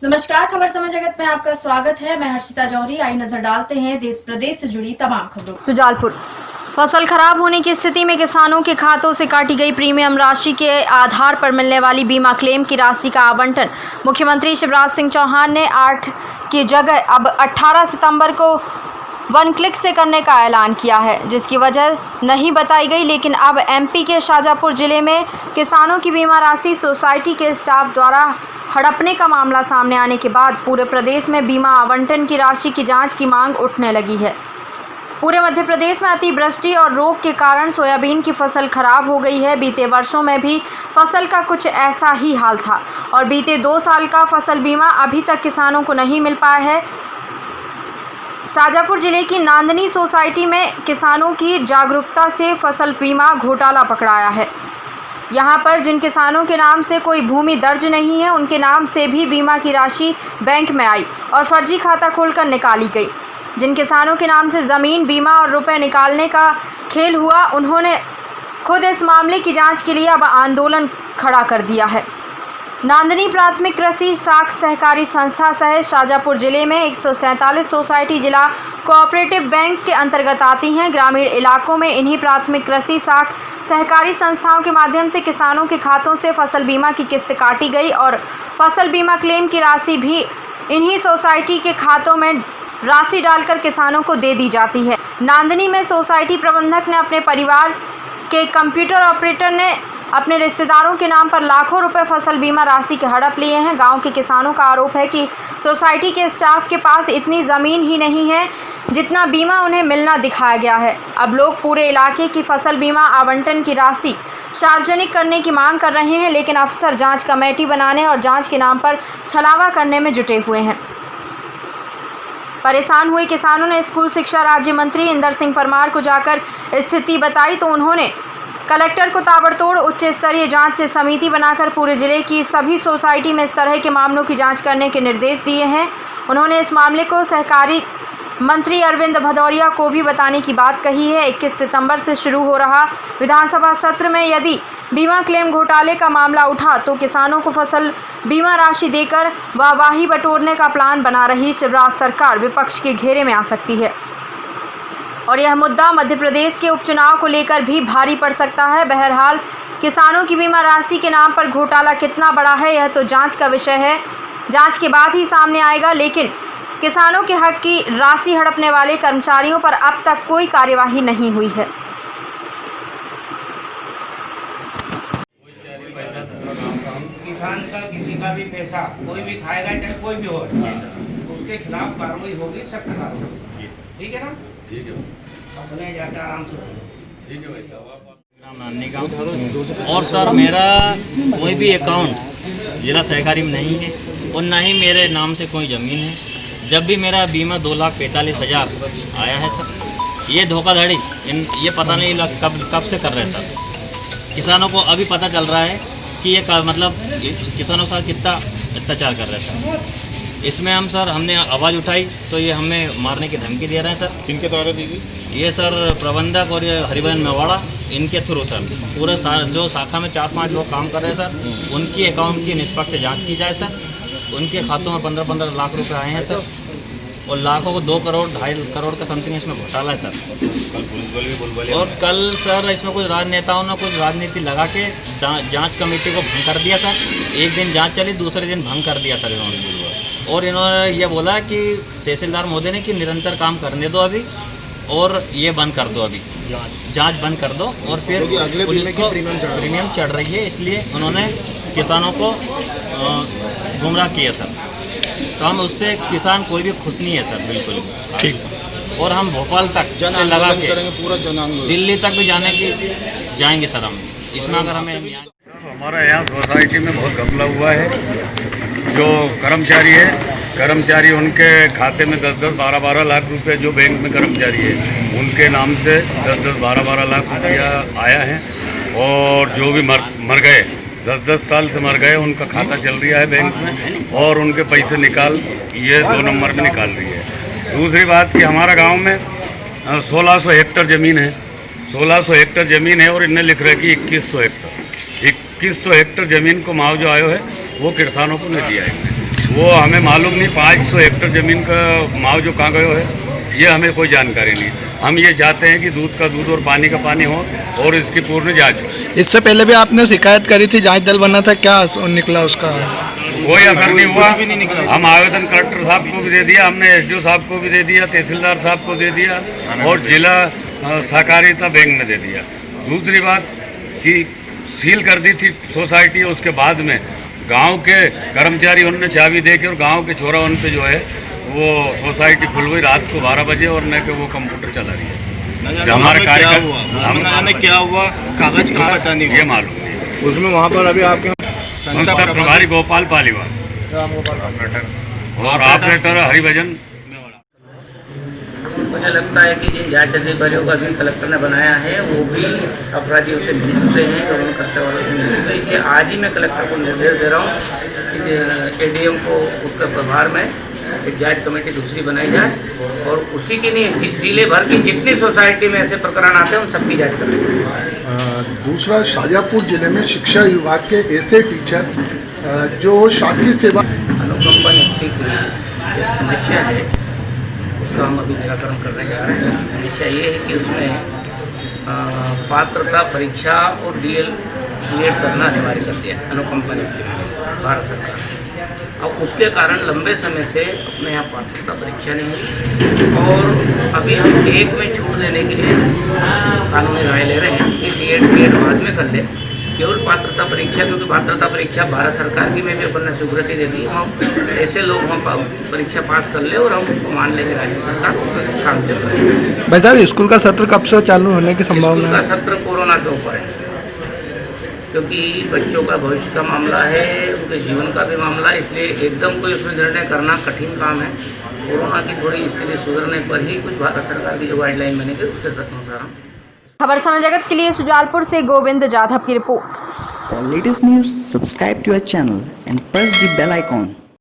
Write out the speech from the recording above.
नमस्कार, खबर समय जगत में आपका स्वागत है। मैं हर्षिता जौहरी। आई नजर डालते हैं देश प्रदेश से जुड़ी तमाम खबरों। सुजालपुर फसल खराब होने की स्थिति में किसानों के खातों से काटी गई प्रीमियम राशि के आधार पर मिलने वाली बीमा क्लेम की राशि का आवंटन मुख्यमंत्री शिवराज सिंह चौहान ने 8 की जगह अब 18 सितंबर को 1 क्लिक से करने का ऐलान किया है, जिसकी वजह नहीं बताई गई। लेकिन अब एमपी के शाजापुर जिले में किसानों की बीमा राशि सोसाइटी के स्टाफ द्वारा हड़पने का मामला सामने आने के बाद पूरे प्रदेश में बीमा आवंटन की राशि की जांच की मांग उठने लगी है। पूरे मध्य प्रदेश में अतिवृष्टि और रोग के कारण सोयाबीन की फसल खराब हो गई है। बीते वर्षों में भी फसल का कुछ ऐसा ही हाल था और बीते 2 साल का फसल बीमा अभी तक किसानों को नहीं मिल पाया है। शाजापुर जिले की नांदनी सोसाइटी में किसानों की जागरूकता से फसल बीमा घोटाला पकड़ाया है। यहाँ पर जिन किसानों के नाम से कोई भूमि दर्ज नहीं है, उनके नाम से भी बीमा की राशि बैंक में आई और फर्जी खाता खोलकर निकाली गई। जिन किसानों के नाम से ज़मीन, बीमा और रुपए निकालने का खेल हुआ, उन्होंने खुद इस मामले की जांच के लिए अब आंदोलन खड़ा कर दिया है। नांदनी प्राथमिक कृषि साख सहकारी संस्था सहित शाजापुर जिले में 147 सोसाइटी जिला कोऑपरेटिव बैंक के अंतर्गत आती हैं। ग्रामीण इलाकों में इन्हीं प्राथमिक कृषि साख सहकारी संस्थाओं के माध्यम से किसानों के खातों से फसल बीमा की किस्त काटी गई और फसल बीमा क्लेम की राशि भी इन्हीं सोसाइटी के खातों में राशि डालकर किसानों को दे दी जाती है। नांदनी में सोसाइटी प्रबंधक ने अपने परिवार के कंप्यूटर ऑपरेटर ने अपने रिश्तेदारों के नाम पर लाखों रुपए फसल बीमा राशि के हड़प लिए हैं। गांव के किसानों का आरोप है कि सोसाइटी के स्टाफ के पास इतनी ज़मीन ही नहीं है जितना बीमा उन्हें मिलना दिखाया गया है। अब लोग पूरे इलाके की फसल बीमा आवंटन की राशि सार्वजनिक करने की मांग कर रहे हैं, लेकिन अफसर जांच कमेटी बनाने और जांच के नाम पर छलावा करने में जुटे हुए हैं। परेशान हुए किसानों ने स्कूल शिक्षा राज्य मंत्री इंदर सिंह परमार को जाकर स्थिति बताई तो उन्होंने कलेक्टर को ताबड़तोड़ उच्च स्तरीय जांच से समिति बनाकर पूरे जिले की सभी सोसाइटी में इस तरह के मामलों की जांच करने के निर्देश दिए हैं। उन्होंने इस मामले को सहकारी मंत्री अरविंद भदौरिया को भी बताने की बात कही है। 21 सितंबर से शुरू हो रहा विधानसभा सत्र में यदि बीमा क्लेम घोटाले का मामला उठा तो किसानों को फसल बीमा राशि देकर वाहवाही बटोरने का प्लान बना रही शिवराज सरकार विपक्ष के घेरे में आ सकती है और यह मुद्दा मध्य प्रदेश के उपचुनाव को लेकर भी भारी पड़ सकता है। बहरहाल किसानों की बीमा राशि के नाम पर घोटाला कितना बड़ा है, यह तो जांच का विषय है। जांच के बाद ही सामने आएगा। लेकिन किसानों के हक की राशि हड़पने वाले कर्मचारियों पर अब तक कोई कार्यवाही नहीं हुई है। किसान का किसी का भी पैसा कोई भी खाएगा, चाहे कोई भी हो, उसके खिलाफ कार्रवाई होगी, सख्त कार्रवाई। ठीक है ना? ठीक है। अपने जाकर आराम से ठीक है भाई साहब। नानी का और सर मेरा कोई भी अकाउंट जिला सहकारी में नहीं है और ना ही मेरे नाम से कोई ज़मीन है। जब भी मेरा बीमा 2,45,000 आया है सर, ये धोखाधड़ी ये पता नहीं कब से कर रहे हैं सर। किसानों को अभी पता चल रहा है कि ये मतलब किसानों के साथ कितना अत्याचार कर रहे हैं। इसमें हमने आवाज़ उठाई तो ये हमें मारने की धमकी दे रहे हैं सर। किनके द्वारा दी गई? ये सर प्रबंधक और ये हरिबंदन मेवाड़ा, इनके थ्रू सर पूरे जो शाखा में 4-5 लोग काम कर रहे हैं सर, उनकी अकाउंट की निष्पक्ष जांच की जाए सर। उनके खातों में 15-15 लाख रुपए आए हैं सर और लाखों को 2 करोड़ 2.5 करोड़ का समथिंग इसमें घोटाला है सर। कल पुलिस बल भी बुलबुले और कल सर इसमें कुछ राजनेताओं ने कुछ राजनीति लगा के जांच कमेटी को भंग कर दिया सर। एक दिन जांच चली, दूसरे दिन भंग कर दिया सर इन्होंने। और इन्होंने ये बोला कि तहसीलदार महोदय ने कि निरंतर काम करने दो अभी और ये बंद कर दो, अभी जांच बंद कर दो। और फिर पुलिस को प्रीमियम चढ़ रही है, इसलिए उन्होंने किसानों को गुमराह किया सर। तो हम उससे किसान कोई भी खुश नहीं है सर, बिल्कुल ठीक। और हम भोपाल तक से लगा के पूरा दिल्ली तक भी जाएंगे सर हम इसमें। अगर हमें हमारा यहाँ सोसाइटी में बहुत घपला हुआ है। जो कर्मचारी उनके खाते में 10-10, 12-12 लाख रुपए, जो बैंक में कर्मचारी है उनके नाम से 10-10, 12-12 लाख रुपया आया है। और जो भी मर गए 10-10 साल से मर गए, उनका खाता चल रहा है बैंक में और उनके पैसे ये 2 नंबर में निकाल रही है। दूसरी बात कि हमारा गांव में 1600 हेक्टेयर ज़मीन है। 1600 हेक्टेयर ज़मीन है और इन्हें लिख रहे कि 2100 हेक्टेयर ज़मीन को मुआवजा आयो है, वो किसानों को नहीं दिया है। वो हमें मालूम नहीं। 500 हेक्टेयर ज़मीन का मुआवजा कहाँ गयो है ये हमें कोई जानकारी नहीं। हम ये चाहते हैं कि दूध का दूध और पानी का पानी हो और इसकी पूर्ण जांच हो। इससे पहले भी आपने शिकायत करी थी, जांच दल बना था, क्या निकला उसका? कोई असर नहीं हुआ। हम आवेदन कलेक्टर साहब को भी दे दिया, हमने एसडीओ साहब को भी दे दिया, तहसीलदार साहब को दे दिया और जिला सहकारिता बैंक में दे दिया। दूसरी बात कि सील कर दी थी सोसाइटी, उसके बाद में गांव के कर्मचारी उनने चाबी दे के और गांव के छोरा उन पे जो है वो सोसाइटी खुल गई रात को 12 बजे और न के वो कंप्यूटर चला रही है। जो हमारे कार्यक्रम क्या हुआ, कागज कहाँ पता नहीं, ये मालूम नहीं। उसमें वहाँ पर अभी आपके संस्था प्रभारी गोपाल पालीवाल और ऑपरेटर हरिभजन। मुझे लगता है कि जिन जांच अधिकारियों का भी कलेक्टर ने बनाया है वो भी अपराधियों से मिल चुके हैं, गबन करते वालों से मिल चुके हैं। इसलिए आज ही मैं कलेक्टर को निर्देश दे रहा हूँ कि एडीएम को उसके प्रभार में एक जांच कमेटी दूसरी बनाई जाए और उसी के लिए जिले भर की जितनी सोसाइटी में ऐसे प्रकरण आते हैं उन सबकी जांच करें। दूसरा, शाजापुर जिले में शिक्षा विभाग के ऐसे टीचर जो शासकीय सेवा अनुकंपा नियुक्ति की एक समस्या है, उसका हम अभी निराकरण करने जा रहे हैं। समस्या ये है कि उसमें पात्रता परीक्षा और डीएड करना अनिवार्य कर दिया है अनुकंपा नियुक्ति में भारत सरकार ने। अब उसके कारण लंबे समय से अपने यहाँ पात्रता परीक्षा नहीं हुई और अभी हम एक में छूट देने के लिए कानूनी राय ले रहे हैं कि डीएड बाद में कर ले, केवल पात्रता परीक्षा, क्योंकि पात्रता परीक्षा भारत सरकार की में भी अपन ने स्वीकृति दे दी। हम ऐसे लोग हम परीक्षा पास कर ले और हम उसको मान लेंगे राज्य सरकार, उसका काम चल रहा है। भाई साहब, स्कूल का सत्र कब से चालू होने की संभावना स्कूल है? का सत्र कोरोना के ऊपर है, क्योंकि बच्चों का भविष्य का मामला है, उनके जीवन का भी मामला, इसलिए एकदम कोई उसमें निर्णय करना कठिन काम है। कोरोना की थोड़ी स्थिति सुधरने पर ही कुछ भारत सरकार की जो गाइडलाइन बनेगी उसके अनुसार। खबर समय जगत के लिए सुजालपुर से गोविंद जाधव की report. For latest news, subscribe to our channel and press the bell icon.